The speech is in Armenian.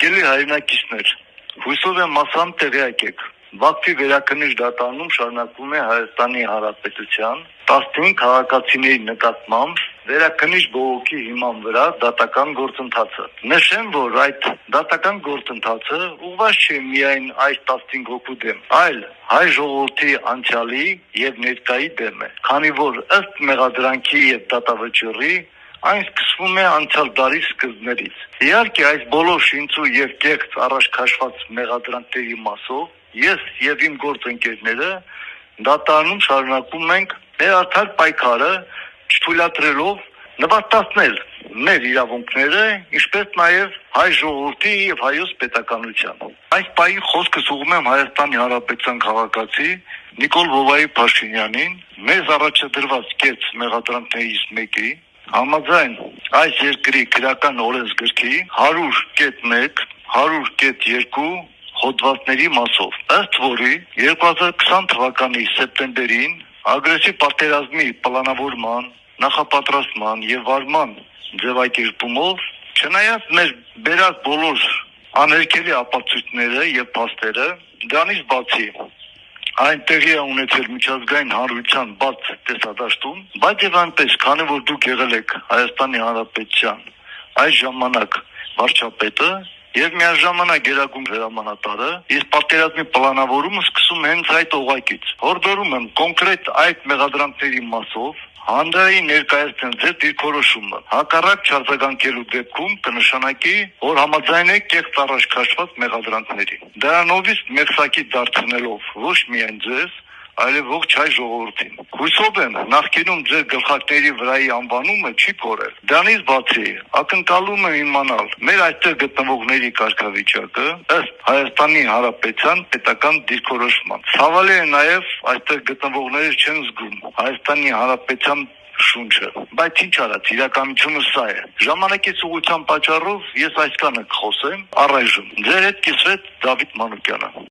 Գելի հայրենակիցներ, հույսով եմ մասամբ տեղյակ եք։ Բաքվի վերաքննիչ դատարանում շարունակվում է Հայաստանի Հանրապետության 15 քաղաքացիների նկատմամբ վերաքննիչ բողոքի հիման վրա դատական գործընթացը։ Նշեմ, որ այդ դատական գործընթացը ուղղված չէ միայն այս 15 հոգու դեմ, այլ հայ ժողովրդի անցյալի եւ ներկայի դեմ է, քանի որ ըստ մեղադրանքի եւ դատավճիռի այն սկսվում է անցյալ դարի սկզբներից։ Իհարկե, այս բոլոր շինծու եւ կեղծ առաջ քաշված մեղադրանքների մասով ես եւ իմ գործընկերները դատարանում շարունակում ենք մեր արդար պայքարը, չթույլատրելով նվաստացնել մեր իրավունքները, ինչպես նաեւ հայ ժողովրդի եւ հայոց պետականության։ Այս պահի խոսքս ուղղում եմ Հայաստանի Հանրապետության քաղաքացի Նիկոլ Վովայի Փաշինյանին, մեզ առաջադրված կեղծ մեղադրանքներից մեկի համաձայն այս երկրի քրեական օրենսգրքի 100.1, 100.2 հոդվածների մասով, ըստ որի 2020 թվականի սեպտեմբերին ագրեսիվ պատերազմի պլանավորման, նախապատրաստման եւ վարման ձևակերպումով, չնայած մեր բերած բոլոր աներկելի ապացույցները եւ փաստերը, դրանից բացի այն տեղի է ունեցել միջազգային հանրության բաց տեսադաշտում, բայց եւ այնպես, քանի որ դուք եղել եք Հայաստանի Հանրապետության այս ժամանակ վարչապետը եւ միաժամանակ գերագույն հրամանատարը, իսկ պատերազմի պլանավորումը սկսում է հենց այդ օղակից։ Հորդորում եմ կոնկրետ այդ մեղադրանքների մասով հանրային ներկայացնել ձեր դիրքորոշումը։ Հակառակ չարձագանքելու դեպքում կնշանակի, որ համաձայն եք կեղծ առաջ քաշված մեղադրանքների։ Դրանովից մեղսակի դարձնելով ոչ միայն ձեզ, այլև ողջ հայ ժողովրդին։ Հույսով եմ նախկինում ձեր գլխարկների վրայի անվանումը չի կորել։ Դրանից բացի ակնկալում եմ իմանալ մեր այստեղ գտնվողների կարգավիճակը ըստ Հայաստանի Հանրապետության պետական դիրքորոշման։ Ցավալի է նաև այստեղ գտնվողները չեն զգում Հայաստանի Հանրապետության շունչը, բայց ինչ արած, իրականությունը սա է։ Ժամանակի սուղության պատճառով ես այսքանը կխոսեմ առայժմ։ Ձեր հետ կիսվեց Դավիթ Մանուկյանը։